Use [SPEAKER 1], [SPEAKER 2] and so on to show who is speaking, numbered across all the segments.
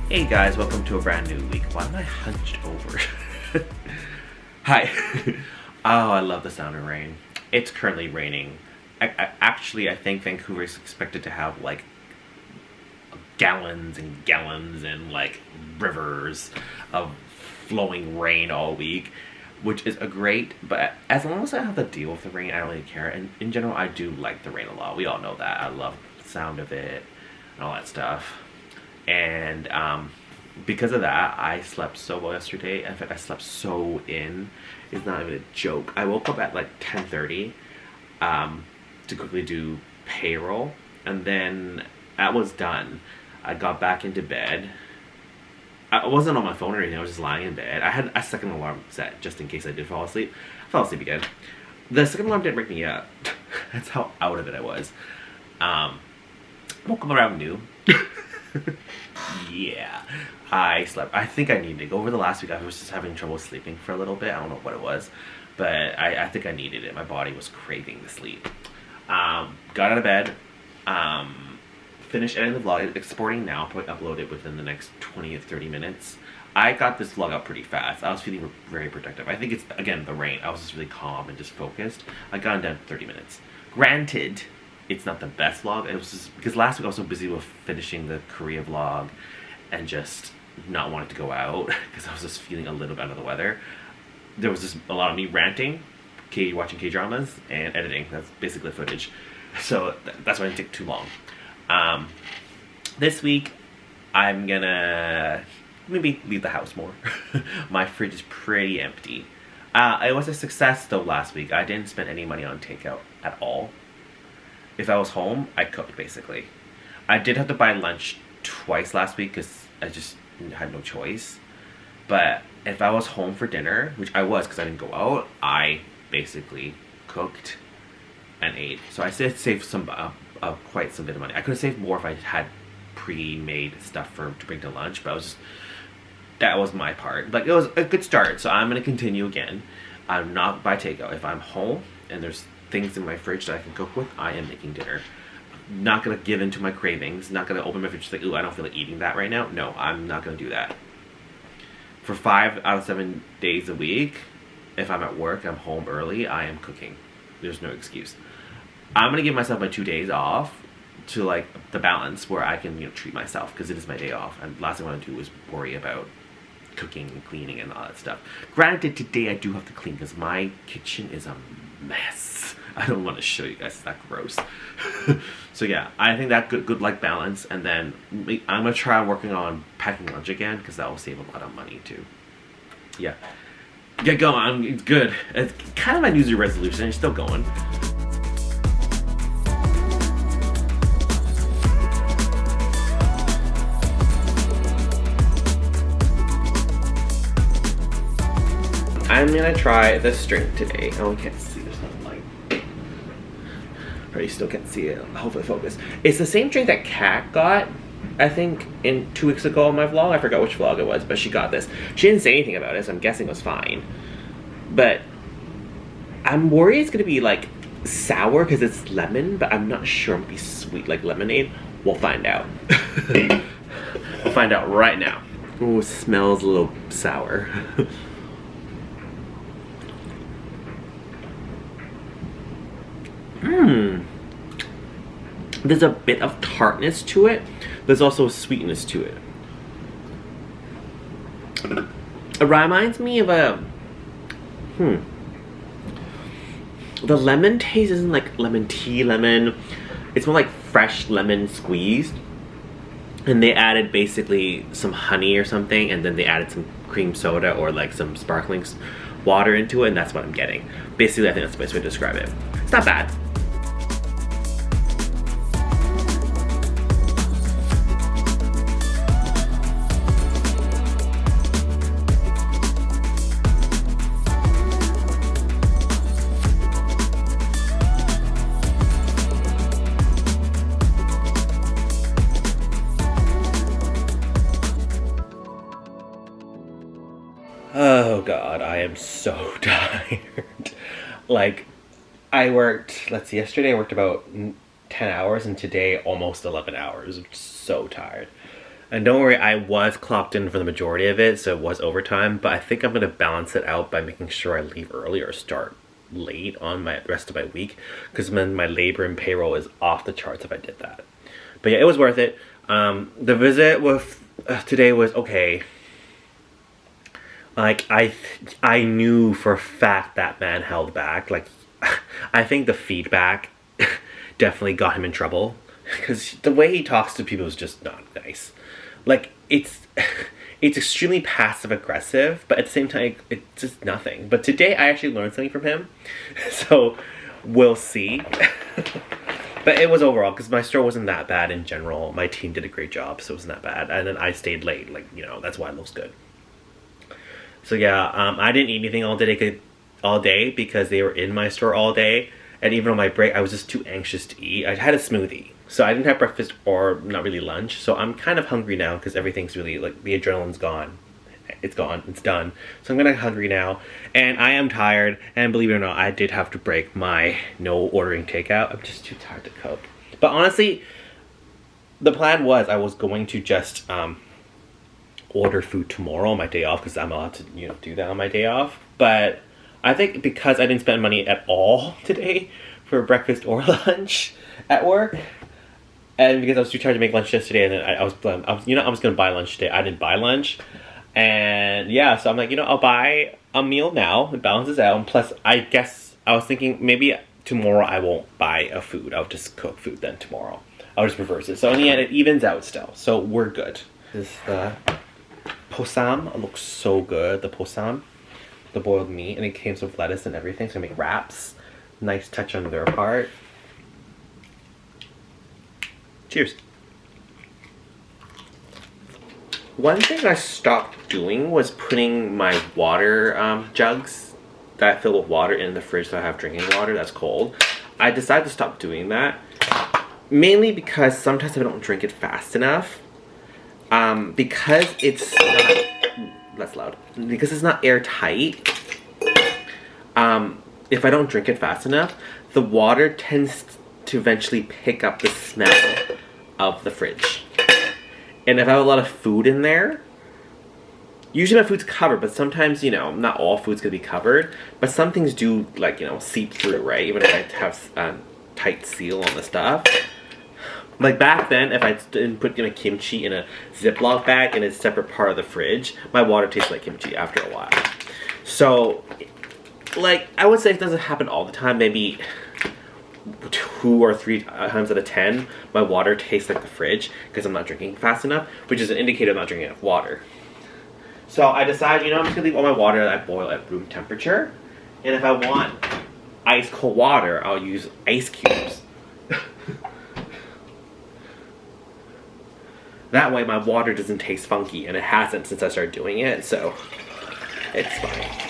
[SPEAKER 1] Hey guys, welcome to a brand new week. Why am I hunched over? Hi. Oh, I love the sound of rain. It's currently raining. Actually, I think Vancouver is expected to have like gallons and gallons and like rivers of flowing rain all week, which is a great, but as long as I have to deal with the rain, I don't really care. And in general, I do like the rain a lot. We all know that. I love the sound of it and all that stuff. And because of that, I slept so well yesterday. In fact, I slept so in. It's not even a joke. I woke up at like 10:30 to quickly do payroll, and then that was done. I got back into bed. I wasn't on my phone or anything. I was just lying in bed. I had a second alarm set just in case I did fall asleep. I fell asleep again. The second alarm didn't wake me up. That's how out of it I was. Woke up around noon. Yeah, I slept. I think I needed to go. Over the last week, I was just having trouble sleeping for a little bit. I don't know what it was, but I think I needed it. My body was craving the sleep. Got out of bed, finished editing the vlog, exporting now, probably upload it within the next 20 or 30 minutes. I got this vlog out pretty fast. I was feeling very productive. I think it's, again, the rain. I was just really calm and just focused. I got it done in 30 minutes. Granted, it's not the best vlog. It was just because last week I was so busy with finishing the Korea vlog and just not wanting to go out because I was just feeling a little bit under the weather. There was just a lot of me ranting, watching K-dramas, and editing. That's basically the footage. So that's why it didn't take too long. This week I'm gonna maybe leave the house more. My fridge is pretty empty. It was a success though last week. I didn't spend any money on takeout at all. If I was home, I cooked, basically. I did have to buy lunch twice last week because I just had no choice. But if I was home for dinner, which I was because I didn't go out, I basically cooked and ate. So I did save some, quite some bit of money. I could have saved more if I had pre-made stuff to bring to lunch, but I was just, that was my part. But it was a good start, so I'm going to continue again. I'm not by takeout. If I'm home and there's things in my fridge that I can cook with, I am making dinner. Not gonna give in to my cravings. Not gonna open my fridge like, ooh, I don't feel like eating that right now. No, I'm not gonna do that. For 5 out of 7 days a week, if I'm at work, I'm home early, I am cooking. There's no excuse. I'm gonna give myself my 2 days off to like the balance where I can, treat myself because it is my day off. And last thing I want to do is worry about cooking and cleaning and all that stuff. Granted, today I do have to clean because my kitchen is a mess. I don't want to show you guys, it's that gross. So yeah, I think that good like balance, and then I'm gonna try working on packing lunch again because that will save a lot of money too. Yeah, get going. It's good. It's kind of my New Year's resolution. It's still going. I'm gonna try this drink today. Oh, I can't see. There's no light. Or you still can't see it. Hopefully focus. It's the same drink that Kat got, I think, 2 weeks ago on my vlog. I forgot which vlog it was, but she got this. She didn't say anything about it, so I'm guessing it was fine. But I'm worried it's gonna be like sour because it's lemon, but I'm not sure it'll be sweet like lemonade. We'll find out. We'll find out right now. Ooh, it smells a little sour. There's a bit of tartness to it. There's also a sweetness to it. It reminds me of a... The lemon taste isn't like lemon tea lemon. It's more like fresh lemon squeezed. And they added basically some honey or something, and then they added some cream soda or like some sparkling water into it, and that's what I'm getting. Basically, I think that's the best way to describe it. It's not bad. Oh god, I am so tired. Like, I worked, let's see, yesterday I worked about 10 hours and today almost 11 hours. I'm so tired. And don't worry, I was clocked in for the majority of it, so it was overtime, but I think I'm going to balance it out by making sure I leave early or start late on my rest of my week, because then my labor and payroll is off the charts if I did that. But yeah, it was worth it. The visit with today was okay. Like, I knew for a fact that man held back. Like, I think the feedback definitely got him in trouble. Because the way he talks to people is just not nice. Like, it's extremely passive-aggressive, but at the same time, it's just nothing. But today, I actually learned something from him. So, we'll see. But it was overall, because my store wasn't that bad in general. My team did a great job, so it wasn't that bad. And then I stayed late. Like, you know, that's why it looks good. So yeah, I didn't eat anything all day because they were in my store all day. And even on my break, I was just too anxious to eat. I had a smoothie. So I didn't have breakfast or not really lunch. So I'm kind of hungry now because everything's really, like, the adrenaline's gone. It's gone. It's done. So I'm kind of hungry now. And I am tired. And believe it or not, I did have to break my no ordering takeout. I'm just too tired to cook. But honestly, the plan was I was going to just order food tomorrow on my day off because I'm allowed to, you know, do that on my day off. But I think because I didn't spend money at all today for breakfast or lunch at work, and because I was too tired to make lunch yesterday, and then I was gonna buy lunch today. I didn't buy lunch, and yeah, so I'm like, you know, I'll buy a meal now. It balances out. And plus, I guess I was thinking maybe tomorrow I won't buy a food. I'll just cook food then tomorrow. I'll just reverse it. So in the end, it evens out still. So we're good. This is the posam. It looks so good. The posam, the boiled meat, and it came with lettuce and everything. So I make wraps. Nice touch on their part. Cheers. One thing I stopped doing was putting my water jugs that I fill with water in the fridge so I have drinking water that's cold. I decided to stop doing that. Mainly because sometimes I don't drink it fast enough. Because it's that's loud. Because it's not airtight. If I don't drink it fast enough, the water tends to eventually pick up the smell of the fridge. And if I have a lot of food in there, usually my food's covered, but sometimes, you know, not all food's gonna be covered, but some things do, like, you know, seep through, right? Even if I have tight seal on the stuff. Like back then, if I didn't put my kimchi in a Ziploc bag in a separate part of the fridge, my water tastes like kimchi after a while. So, like, I would say it doesn't happen all the time. Maybe 2 or 3 times out of 10, my water tastes like the fridge because I'm not drinking fast enough, which is an indicator I'm not drinking enough water. So I decided, you know, I'm just gonna leave all my water that I boil at room temperature. And if I want ice cold water, I'll use ice cubes. That way my water doesn't taste funky, and it hasn't since I started doing it, so it's fine.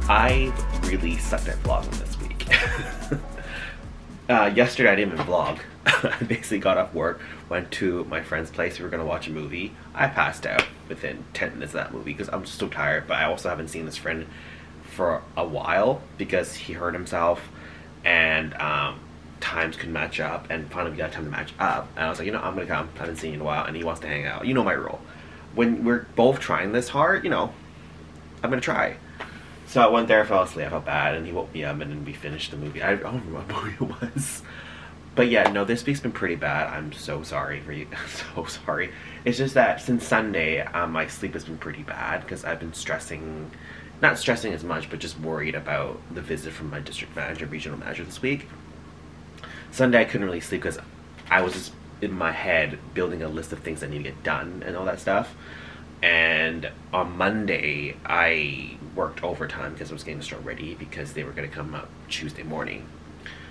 [SPEAKER 1] I really sucked at vlogging this week. Yesterday I didn't even vlog. I basically got off work, went to my friend's place. We were gonna watch a movie. I passed out within 10 minutes of that movie because I'm just so tired. But I also haven't seen this friend for a while because he hurt himself, and times could match up. And finally we got time to match up. And I was like, I'm gonna come. I haven't seen you in a while, and he wants to hang out. You know my rule. When we're both trying this hard, I'm gonna try. So I went there, fell asleep, I felt bad, and he woke me up, and then we finished the movie. I don't remember who it was. But yeah, no, this week's been pretty bad. I'm so sorry for you. So sorry. It's just that since Sunday, my sleep has been pretty bad because I've been stressing, not stressing as much, but just worried about the visit from my district manager, regional manager this week. Sunday I couldn't really sleep because I was just in my head building a list of things that need to get done and all that stuff. And on Monday, I worked overtime because I was getting the store ready because they were going to come up Tuesday morning.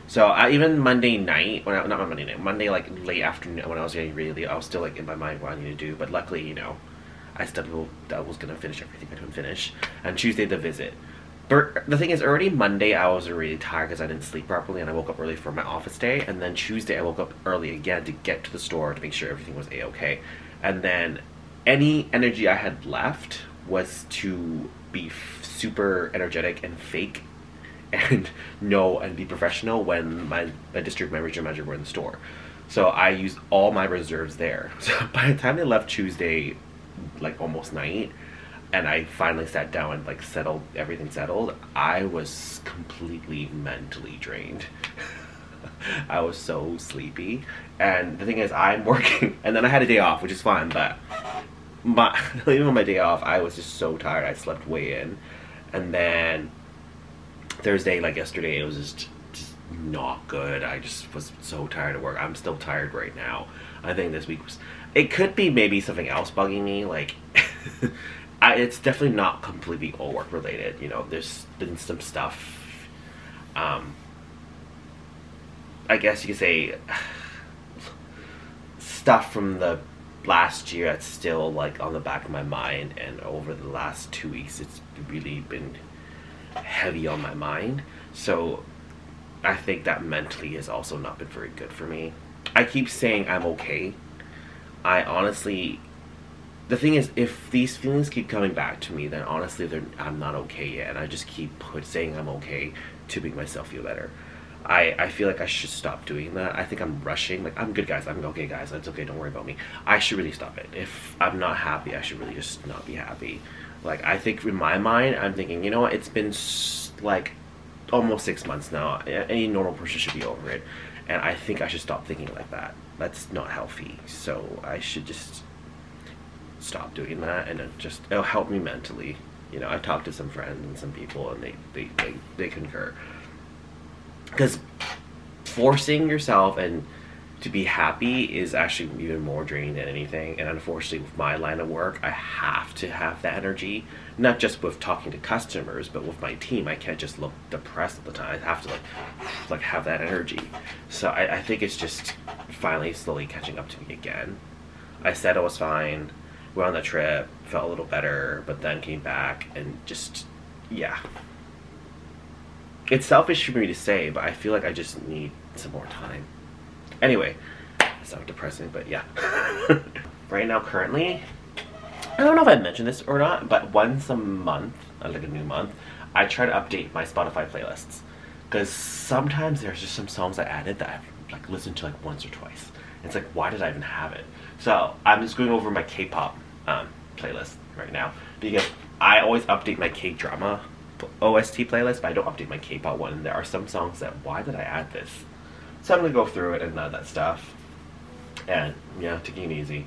[SPEAKER 1] So even Monday night, not Monday night, Monday like late afternoon when I was getting ready, I was still like in my mind what I need to do. But luckily, I still was going to finish everything I couldn't finish. And Tuesday, the visit. But the thing is, already Monday I was really tired because I didn't sleep properly and I woke up early for my office day. And then Tuesday I woke up early again to get to the store to make sure everything was A-okay. And then any energy I had left was to be super energetic and fake and be professional when my district manager were in the store. So I used all my reserves there. So by the time they left Tuesday, like almost night, and I finally sat down and like everything settled, I was completely mentally drained. I was so sleepy. And the thing is, I'm working, and then I had a day off, which is fine, but even on my day off, I was just so tired. I slept way in. And then Thursday, like yesterday, it was just not good. I just was so tired at work. I'm still tired right now. I think this week it could be maybe something else bugging me. Like, it's definitely not completely all work related. There's been some stuff, I guess you could say, stuff from the last year that's still like on the back of my mind, and over the last 2 weeks it's really been heavy on my mind. So I think that mentally has also not been very good for me. I keep saying I'm okay. I honestly, the thing is, if these feelings keep coming back to me, then honestly I'm not okay yet, and I just keep saying I'm okay to make myself feel better. I feel like I should stop doing that. I think I'm rushing. Like, I'm good, guys. I'm okay, guys. It's okay. Don't worry about me. I should really stop it. If I'm not happy, I should really just not be happy. Like, I think in my mind, I'm thinking, you know what? It's been like almost 6 months now. Any normal person should be over it. And I think I should stop thinking like that. That's not healthy. So I should just stop doing that, and it'll help me mentally. I talked to some friends and some people, and they concur. Because forcing yourself and to be happy is actually even more draining than anything. And unfortunately, with my line of work, I have to have that energy. Not just with talking to customers, but with my team. I can't just look depressed all the time. I have to like have that energy. So I think it's just finally slowly catching up to me again. I said I was fine. Went on the trip, felt a little better, but then came back and just, yeah. It's selfish for me to say, but I feel like I just need some more time. Anyway, it's not depressing, but yeah. Right now, currently, I don't know if I mentioned this or not, but once a month, like a new month, I try to update my Spotify playlists. Because sometimes there's just some songs I added that I've like listened to like once or twice. It's like, why did I even have it? So I'm just going over my K-pop playlist right now, because I always update my K-drama OST playlist, but I don't update my K-pop one. And there are some songs that, why did I add this? So I'm gonna go through it and that stuff, and yeah, taking it easy.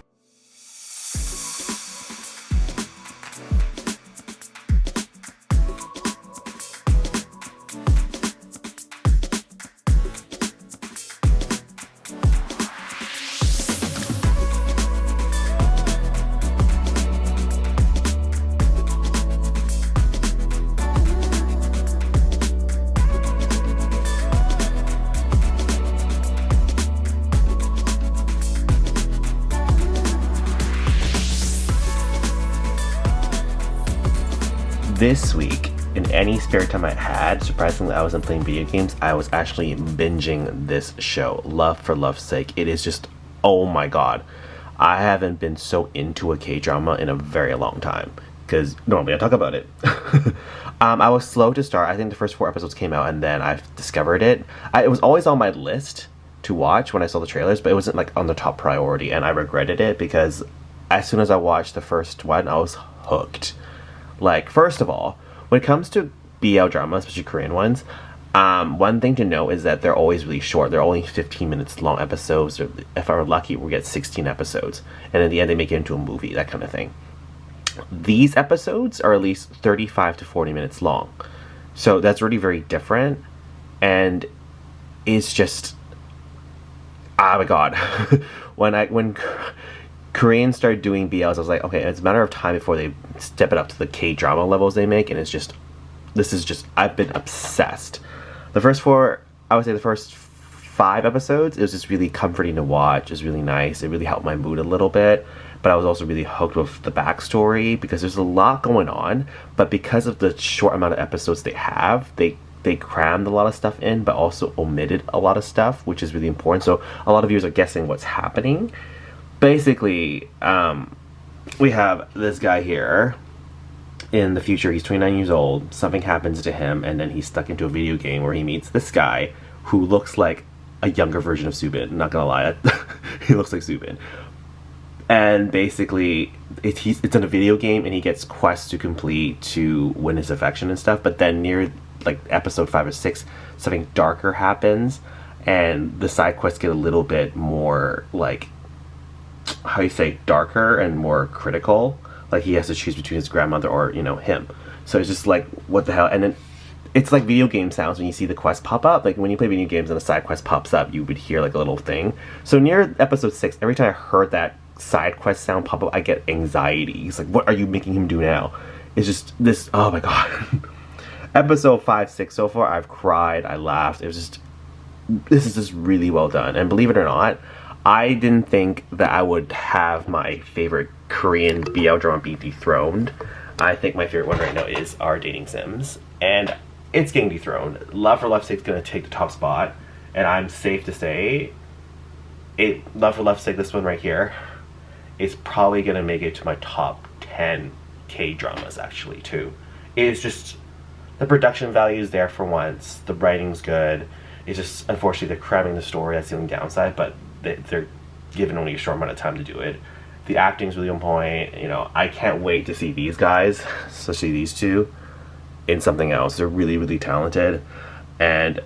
[SPEAKER 1] This week, in any spare time I had, surprisingly I wasn't playing video games, I was actually binging this show, Love for Love's Sake. It is just, oh my god. I haven't been so into a K-drama in a very long time, because normally I talk about it. I was slow to start. I think the first 4 episodes came out and then I discovered it. It was always on my list to watch when I saw the trailers, but it wasn't like on the top priority, and I regretted it because as soon as I watched the first one, I was hooked. Like, first of all, when it comes to BL dramas, especially Korean ones, one thing to know is that they're always really short. They're only 15 minutes long episodes. Or if we're lucky, we'll get 16 episodes. And in the end, they make it into a movie, that kind of thing. These episodes are at least 35 to 40 minutes long. So that's really very different. And it's just, oh my god. when Koreans started doing BLs, I was like, okay, it's a matter of time before they step it up to the K-drama levels they make, and I've been obsessed. The first 4, I would say the first 5 episodes, it was just really comforting to watch. It was really nice. It really helped my mood a little bit, but I was also really hooked with the backstory, because there's a lot going on, but because of the short amount of episodes they have, they crammed a lot of stuff in, but also omitted a lot of stuff, which is really important. So a lot of viewers are guessing what's happening. Basically, we have this guy here. In the future, he's 29 years old. Something happens to him, and then he's stuck into a video game where he meets this guy who looks like a younger version of Subin. Not gonna lie, he looks like Subin. And basically, it's in a video game, and he gets quests to complete to win his affection and stuff. But then near like episode 5 or 6, something darker happens, and the side quests get a little bit more like, how you say, darker and more critical. Like, he has to choose between his grandmother or, you know, him. So it's just like, what the hell? And then it's like video game sounds when you see the quest pop up. Like, when you play video games and a side quest pops up, you would hear like a little thing. So near episode 6, every time I heard that side quest sound pop up, I get anxiety. It's like, what are you making him do now? It's just this, oh my god. Episode 5, 6 so far, I've cried, I laughed. It was just, this is just really well done. And believe it or not, I didn't think that I would have my favorite Korean BL drama be dethroned. I think my favorite one right now is Our Dating Sims, and it's getting dethroned. Love for Love's Sake is going to take the top spot, and I'm safe to say, Love for Love's Sake, this one right here, is probably going to make it to my top 10 K-dramas actually too. It's just, the production value is there for once, the writing's good. It's just, unfortunately, they're cramming the story. That's the only downside, but they're given only a short amount of time to do it. The acting's really on point. You know, I can't wait to see these guys, especially these two, in something else. They're really, really talented and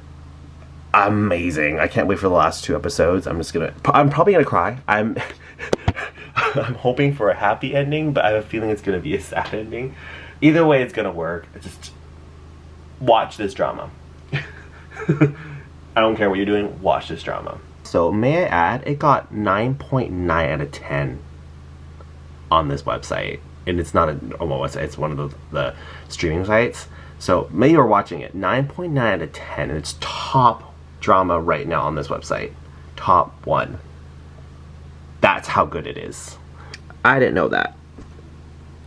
[SPEAKER 1] amazing. I can't wait for the last 2 episodes. I'm probably gonna cry. I'm hoping for a happy ending, but I have a feeling it's gonna be a sad ending. Either way, it's gonna work. Just watch this drama. I don't care what you're doing, watch this drama. So may I add, it got 9.9 out of 10 on this website. And it's not a normal website, it's one of the streaming sites. So maybe you're watching it, 9.9 out of 10, and it's top drama right now on this website. Top 1. That's how good it is. I didn't know that.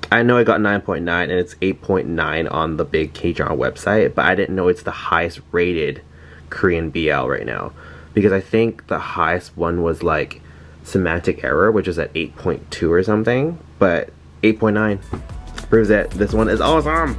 [SPEAKER 1] I know it got 9.9 and it's 8.9 on the big K-drama website, but I didn't know it's the highest rated Korean BL right now. Because I think the highest one was like Semantic Error, which is at 8.2 or something. But 8.9 proves that this one is awesome.